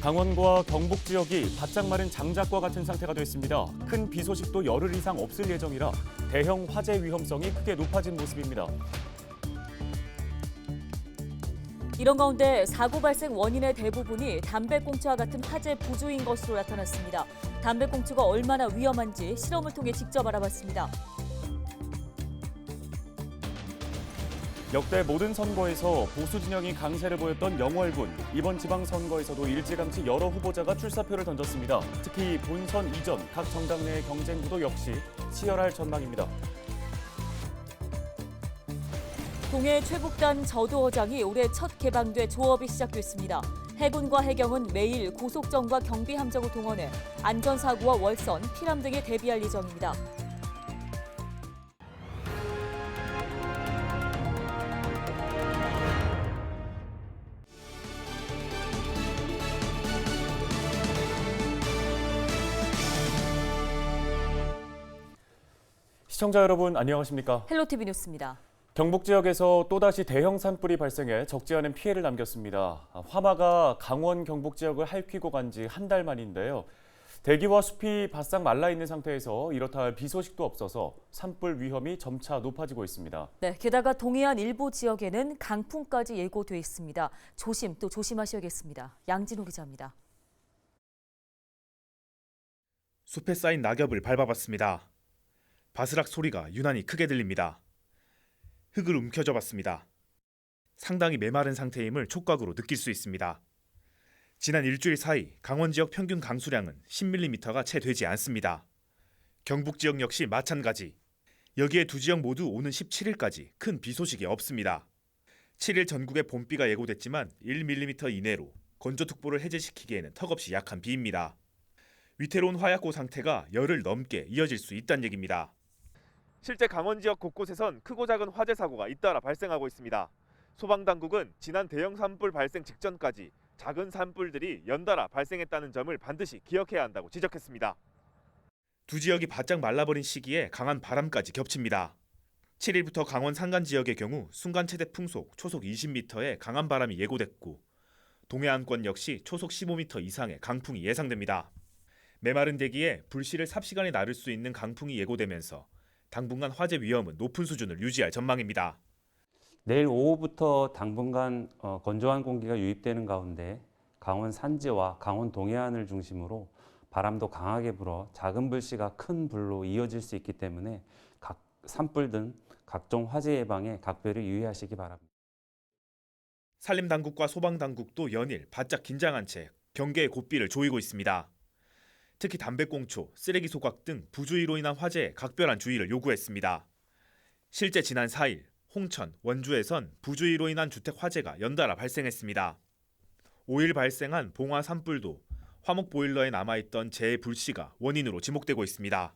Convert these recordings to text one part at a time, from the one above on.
강원과 경북 지역이 바짝 마른 장작과 같은 상태가 됐습니다. 큰 비 소식도 열흘 이상 없을 예정이라 대형 화재 위험성이 크게 높아진 모습입니다. 이런 가운데 사고 발생 원인의 대부분이 담배꽁초와 같은 화재 부주인 것으로 나타났습니다. 담배꽁초가 얼마나 위험한지 실험을 통해 직접 알아봤습니다. 역대 모든 선거에서 보수 진영이 강세를 보였던 영월군. 이번 지방선거에서도 일찌감치 여러 후보자가 출사표를 던졌습니다. 특히 본선 이전 각 정당 내의 경쟁 구도 역시 치열할 전망입니다. 동해 최북단 저도어장이 올해 첫 개방돼 조업이 시작됐습니다. 해군과 해경은 매일 고속정과 경비함정을 동원해 안전사고와 월선, 피람 등에 대비할 예정입니다. 시청자 여러분 안녕하십니까? 헬로티비 뉴스입니다. 경북 지역에서 또다시 대형 산불이 발생해 적지 않은 피해를 남겼습니다. 화마가 강원 경북 지역을 핥히고 간 지 한 달 만인데요. 대기와 숲이 바싹 말라 있는 상태에서 이렇다 할 비 소식도 없어서 산불 위험이 점차 높아지고 있습니다. 네, 게다가 동해안 일부 지역에는 강풍까지 예고돼 있습니다. 조심하셔야겠습니다. 양진호 기자입니다. 숲에 쌓인 낙엽을 밟아봤습니다. 바스락 소리가 유난히 크게 들립니다. 흙을 움켜쥐어 봤습니다. 상당히 메마른 상태임을 촉각으로 느낄 수 있습니다. 지난 일주일 사이 강원 지역 평균 강수량은 10mm가 채 되지 않습니다. 경북 지역 역시 마찬가지. 여기에 두 지역 모두 오는 17일까지 큰 비 소식이 없습니다. 7일 전국에 봄비가 예고됐지만 1mm 이내로 건조특보를 해제시키기에는 턱없이 약한 비입니다. 위태로운 화약고 상태가 열흘 넘게 이어질 수 있다는 얘기입니다. 실제 강원 지역 곳곳에선 크고 작은 화재 사고가 잇따라 발생하고 있습니다. 소방당국은 지난 대형 산불 발생 직전까지 작은 산불들이 연달아 발생했다는 점을 반드시 기억해야 한다고 지적했습니다. 두 지역이 바짝 말라버린 시기에 강한 바람까지 겹칩니다. 7일부터 강원 산간 지역의 경우 순간 최대 풍속 초속 20m의 강한 바람이 예고됐고 동해안권 역시 초속 15m 이상의 강풍이 예상됩니다. 메마른 대기에 불씨를 삽시간에 나를 수 있는 강풍이 예고되면서 당분간 화재 위험은 높은 수준을 유지할 전망입니다. 내일 오후부터 당분간 건조한 공기가 유입되는 가운데 강원 산지와 강원 동해안을 중심으로 바람도 강하게 불어 작은 불씨가 큰 불로 이어질 수 있기 때문에 산불 등 각종 화재 예방에 각별히 유의하시기 바랍니다. 산림당국과 소방당국도 연일 바짝 긴장한 채 경계의 고삐를 조이고 있습니다. 특히 담배꽁초, 쓰레기 소각 등 부주의로 인한 화재에 각별한 주의를 요구했습니다. 실제 지난 4일 홍천, 원주에선 부주의로 인한 주택 화재가 연달아 발생했습니다. 5일 발생한 봉화 산불도 화목 보일러에 남아있던 재해 불씨가 원인으로 지목되고 있습니다.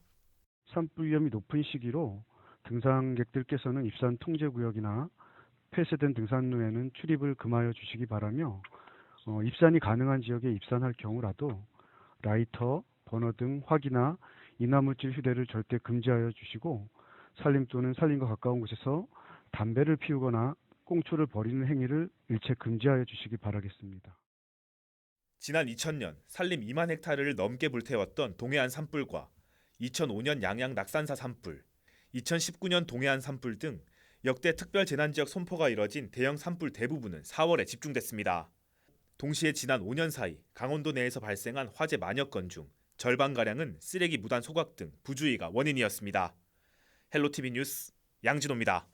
산불 위험이 높은 시기로 등산객들께서는 입산 통제구역이나 폐쇄된 등산로에는 출입을 금하여 주시기 바라며 입산이 가능한 지역에 입산할 경우라도 라이터, 버너 등 화기나 인화물질 휴대를 절대 금지하여 주시고 산림 또는 산림과 가까운 곳에서 담배를 피우거나 꽁초를 버리는 행위를 일체 금지하여 주시기 바라겠습니다. 지난 2000년 산림 2만 헥타르를 넘게 불태웠던 동해안 산불과 2005년 양양 낙산사 산불, 2019년 동해안 산불 등 역대 특별재난지역 선포가 이뤄진 대형 산불 대부분은 4월에 집중됐습니다. 동시에 지난 5년 사이 강원도 내에서 발생한 화재 만여 건 중 절반가량은 쓰레기 무단 소각 등 부주의가 원인이었습니다. 헬로티비 뉴스 양진호입니다.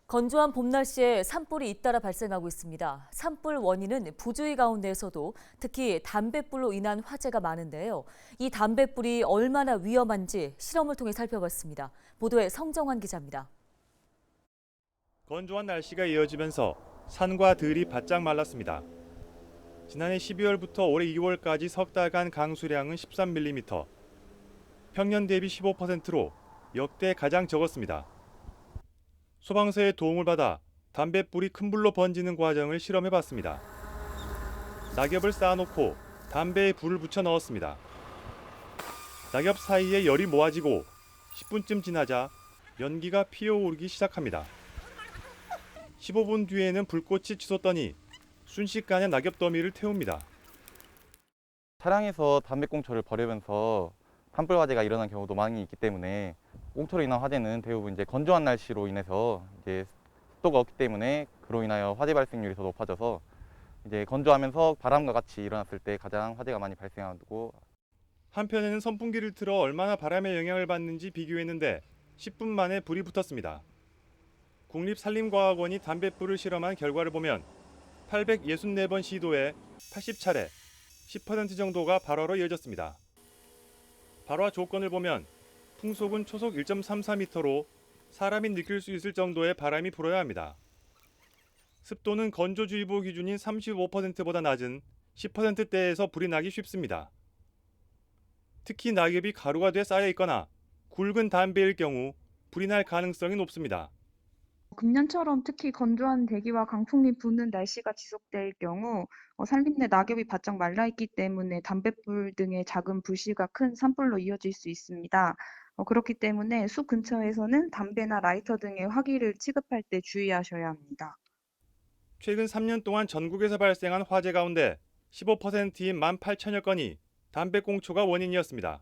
건조한 봄 날씨에 산불이 잇따라 발생하고 있습니다. 산불 원인은 부주의 가운데에서도 특히 담뱃불로 인한 화재가 많은데요. 이 담뱃불이 얼마나 위험한지 실험을 통해 살펴봤습니다. 보도에 성정환 기자입니다. 건조한 날씨가 이어지면서 산과 들이 바짝 말랐습니다. 지난해 12월부터 올해 2월까지 석 달간 강수량은 13mm, 평년 대비 15%로 역대 가장 적었습니다. 소방서의 도움을 받아 담뱃불이 큰 불로 번지는 과정을 실험해봤습니다. 낙엽을 쌓아놓고 담배에 불을 붙여 넣었습니다. 낙엽 사이에 열이 모아지고 10분쯤 지나자 연기가 피어오르기 시작합니다. 15분 뒤에는 불꽃이 치솟더니 순식간에 낙엽 더미를 태웁니다. 차량에서 담배꽁초를 버리면서 산불 화재가 일어난 경우도 많이 있기 때문에 꽁초로 인한 화재는 대부분 이제 건조한 날씨로 인해서 이제 습도가 없기 때문에 그로 인하여 화재 발생률이 더 높아져서 이제 건조하면서 바람과 같이 일어났을 때 가장 화재가 많이 발생하고, 한편에는 선풍기를 틀어 얼마나 바람의 영향을 받는지 비교했는데 10분 만에 불이 붙었습니다. 국립산림과학원이 담뱃불을 실험한 결과를 보면 864번 시도에 80차례, 10% 정도가 발화로 이어졌습니다. 발화 조건을 보면 풍속은 초속 1.34m로 사람이 느낄 수 있을 정도의 바람이 불어야 합니다. 습도는 건조주의보 기준인 35%보다 낮은 10%대에서 불이 나기 쉽습니다. 특히 낙엽이 가루가 돼 쌓여 있거나 굵은 담배일 경우 불이 날 가능성이 높습니다. 금년처럼 특히 건조한 대기와 강풍이 부는 날씨가 지속될 경우 산림 내 낙엽이 바짝 말라 있기 때문에 담뱃불 등의 작은 불씨가 큰 산불로 이어질 수 있습니다. 그렇기 때문에 숲 근처에서는 담배나 라이터 등의 화기를 취급할 때 주의하셔야 합니다. 최근 3년 동안 전국에서 발생한 화재 가운데 15%인 18,000여 건이 담배꽁초가 원인이었습니다.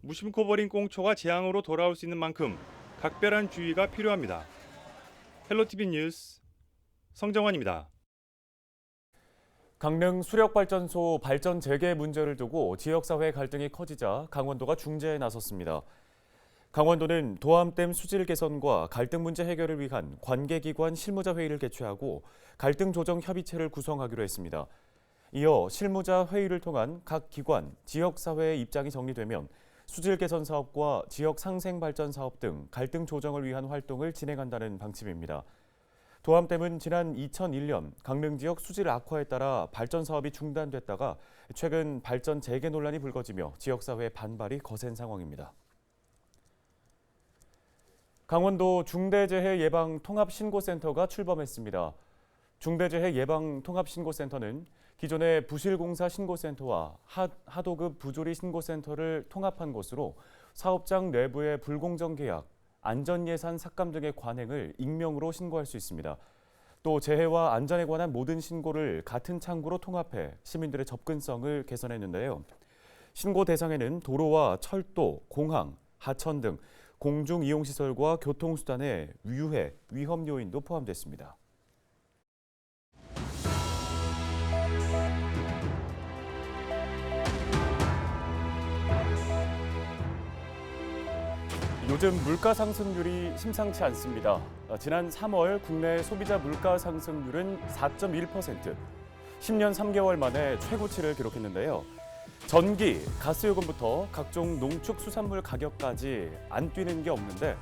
무심코 버린 꽁초가 재앙으로 돌아올 수 있는 만큼 각별한 주의가 필요합니다. 헬로티비 뉴스 성정환입니다. 강릉 수력발전소 발전 재개 문제를 두고 지역사회 갈등이 커지자 강원도가 중재에 나섰습니다. 강원도는 도암댐 수질 개선과 갈등 문제 해결을 위한 관계기관 실무자 회의를 개최하고 갈등 조정 협의체를 구성하기로 했습니다. 이어 실무자 회의를 통한 각 기관, 지역사회의 입장이 정리되면 수질 개선 사업과 지역 상생 발전 사업 등 갈등 조정을 위한 활동을 진행한다는 방침입니다. 도암댐은 지난 2001년 강릉 지역 수질 악화에 따라 발전 사업이 중단됐다가 최근 발전 재개 논란이 불거지며 지역사회의 반발이 거센 상황입니다. 강원도 중대재해예방통합신고센터가 출범했습니다. 중대재해예방통합신고센터는 기존의 부실공사 신고센터와 하도급 부조리 신고센터를 통합한 것으로 사업장 내부의 불공정 계약, 안전예산 삭감 등의 관행을 익명으로 신고할 수 있습니다. 또 재해와 안전에 관한 모든 신고를 같은 창구로 통합해 시민들의 접근성을 개선했는데요. 신고 대상에는 도로와 철도, 공항, 하천 등 공중이용시설과 교통수단의 유해, 위험 요인도 포함됐습니다. 요즘 물가 상승률이 심상치 않습니다. 지난 3월 국내 소비자 물가 상승률은 4.1%, 10년 3개월 만에 최고치를 기록했는데요. 전기, 가스요금부터 각종 농축수산물 가격까지 안 뛰는 게 없는데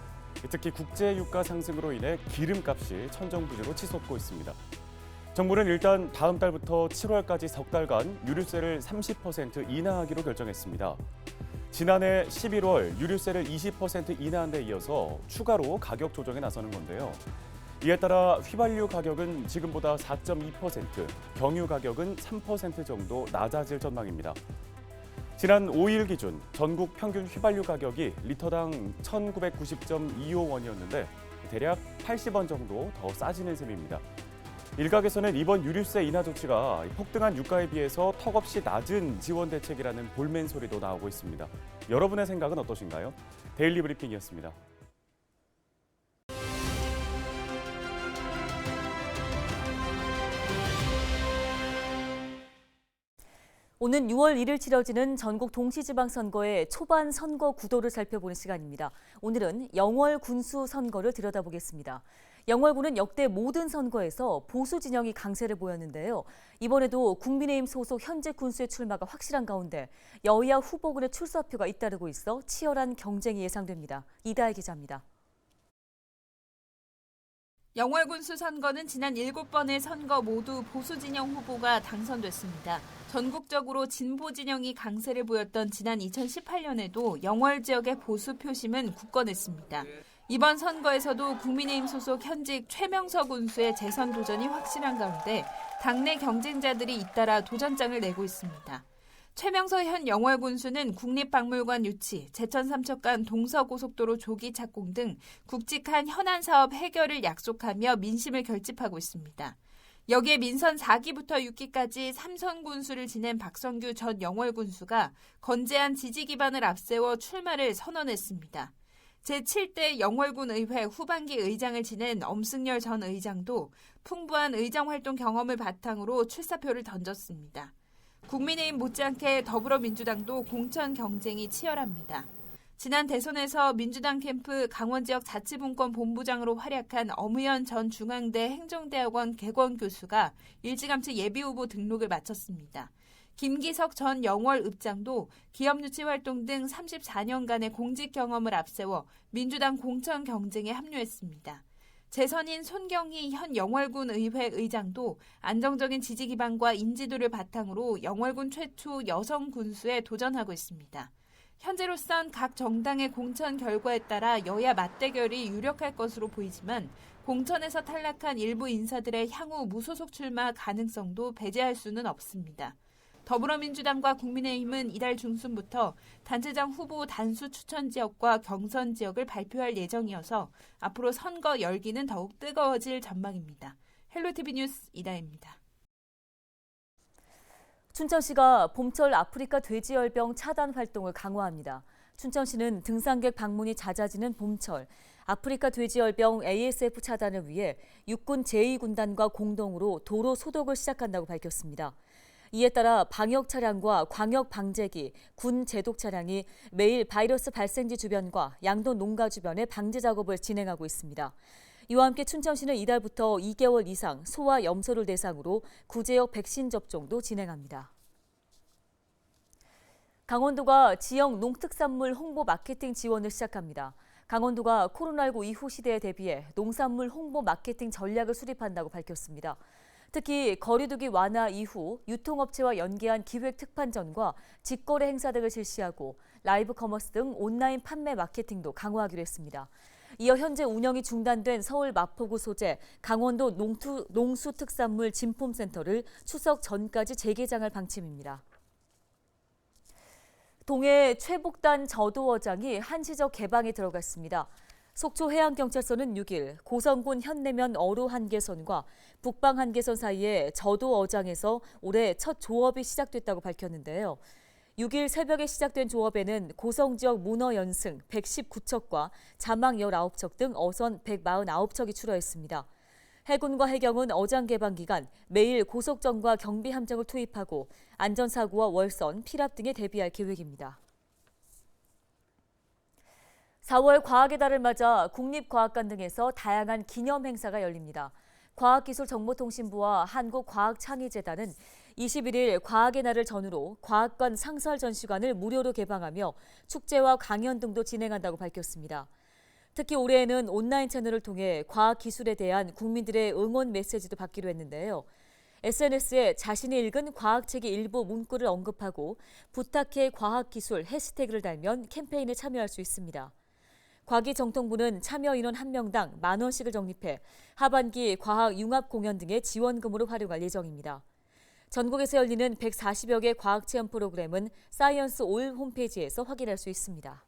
특히 국제 유가 상승으로 인해 기름값이 천정부지로 치솟고 있습니다. 정부는 일단 다음 달부터 7월까지 석 달간 유류세를 30% 인하하기로 결정했습니다. 지난해 11월 유류세를 20% 인하한 데 이어서 추가로 가격 조정에 나서는 건데요. 이에 따라 휘발유 가격은 지금보다 4.2%, 경유 가격은 3% 정도 낮아질 전망입니다. 지난 5일 기준 전국 평균 휘발유 가격이 리터당 1,990.25원이었는데 대략 80원 정도 더 싸지는 셈입니다. 일각에서는 이번 유류세 인하 조치가 폭등한 유가에 비해서 턱없이 낮은 지원 대책이라는 볼멘 소리도 나오고 있습니다. 여러분의 생각은 어떠신가요? 데일리 브리핑이었습니다. 오는 6월 1일 치러지는 전국 동시지방선거의 초반 선거 구도를 살펴보는 시간입니다. 오늘은 영월 군수 선거를 들여다보겠습니다. 영월군은 역대 모든 선거에서 보수 진영이 강세를 보였는데요. 이번에도 국민의힘 소속 현직 군수의 출마가 확실한 가운데 여야 후보군의 출사표가 잇따르고 있어 치열한 경쟁이 예상됩니다. 이다혜 기자입니다. 영월군수 선거는 지난 7번의 선거 모두 보수 진영 후보가 당선됐습니다. 전국적으로 진보 진영이 강세를 보였던 지난 2018년에도 영월 지역의 보수 표심은 굳건했습니다. 이번 선거에서도 국민의힘 소속 현직 최명서 군수의 재선 도전이 확실한 가운데 당내 경쟁자들이 잇따라 도전장을 내고 있습니다. 최명서 현 영월 군수는 국립박물관 유치, 제천 삼척간 동서고속도로 조기 착공 등 굵직한 현안 사업 해결을 약속하며 민심을 결집하고 있습니다. 여기에 민선 4기부터 6기까지 3선 군수를 지낸 박성규 전 영월 군수가 건재한 지지 기반을 앞세워 출마를 선언했습니다. 제7대 영월군 의회 후반기 의장을 지낸 엄승열 전 의장도 풍부한 의정 활동 경험을 바탕으로 출사표를 던졌습니다. 국민의힘 못지않게 더불어민주당도 공천 경쟁이 치열합니다. 지난 대선에서 민주당 캠프 강원 지역 자치분권 본부장으로 활약한 엄의연 전 중앙대 행정대학원 개건 교수가 일찌감치 예비후보 등록을 마쳤습니다. 김기석 전 영월 읍장도 기업유치 활동 등 34년간의 공직 경험을 앞세워 민주당 공천 경쟁에 합류했습니다. 재선인 손경희 현 영월군 의회 의장도 안정적인 지지 기반과 인지도를 바탕으로 영월군 최초 여성 군수에 도전하고 있습니다. 현재로선 각 정당의 공천 결과에 따라 여야 맞대결이 유력할 것으로 보이지만 공천에서 탈락한 일부 인사들의 향후 무소속 출마 가능성도 배제할 수는 없습니다. 더불어민주당과 국민의힘은 이달 중순부터 단체장 후보 단수 추천 지역과 경선 지역을 발표할 예정이어서 앞으로 선거 열기는 더욱 뜨거워질 전망입니다. 헬로티비 뉴스 이다혜입니다. 춘천시가 봄철 아프리카 돼지열병 차단 활동을 강화합니다. 춘천시는 등산객 방문이 잦아지는 봄철, 아프리카 돼지열병 ASF 차단을 위해 육군 제2군단과 공동으로 도로 소독을 시작한다고 밝혔습니다. 이에 따라 방역 차량과 광역 방제기, 군 제독 차량이 매일 바이러스 발생지 주변과 양돈 농가 주변에 방제 작업을 진행하고 있습니다. 이와 함께 춘천시는 이달부터 2개월 이상 소와 염소를 대상으로 구제역 백신 접종도 진행합니다. 강원도가 지역 농특산물 홍보 마케팅 지원을 시작합니다. 강원도가 코로나19 이후 시대에 대비해 농산물 홍보 마케팅 전략을 수립한다고 밝혔습니다. 특히 거리두기 완화 이후 유통업체와 연계한 기획 특판전과 직거래 행사 등을 실시하고 라이브 커머스 등 온라인 판매 마케팅도 강화하기로 했습니다. 이어 현재 운영이 중단된 서울 마포구 소재 강원도 농수특산물 진폼센터를 추석 전까지 재개장할 방침입니다. 동해 최복단 저도어장이 한시적 개방에 들어갔습니다. 속초해양경찰서는 6일 고성군 현내면 어로 한계선과 북방 한계선 사이에 저도어장에서 올해 첫 조업이 시작됐다고 밝혔는데요. 6일 새벽에 시작된 조업에는 고성 지역 문어 연승 119척과 자막 19척 등 어선 149척이 출하했습니다. 해군과 해경은 어장 개방 기간 매일 고속정과 경비 함정을 투입하고 안전사고와 월선, 피랍 등에 대비할 계획입니다. 4월 과학의 달을 맞아 국립과학관 등에서 다양한 기념 행사가 열립니다. 과학기술정보통신부와 한국과학창의재단은 21일 과학의 날을 전후로 과학관 상설 전시관을 무료로 개방하며 축제와 강연 등도 진행한다고 밝혔습니다. 특히 올해에는 온라인 채널을 통해 과학기술에 대한 국민들의 응원 메시지도 받기로 했는데요. SNS에 자신이 읽은 과학책의 일부 문구를 언급하고 부탁해 과학기술 해시태그를 달면 캠페인에 참여할 수 있습니다. 과기정통부는 참여 인원 1명당 10,000원씩을 적립해 하반기 과학 융합 공연 등의 지원금으로 활용할 예정입니다. 전국에서 열리는 140여 개 과학체험 프로그램은 사이언스 올 홈페이지에서 확인할 수 있습니다.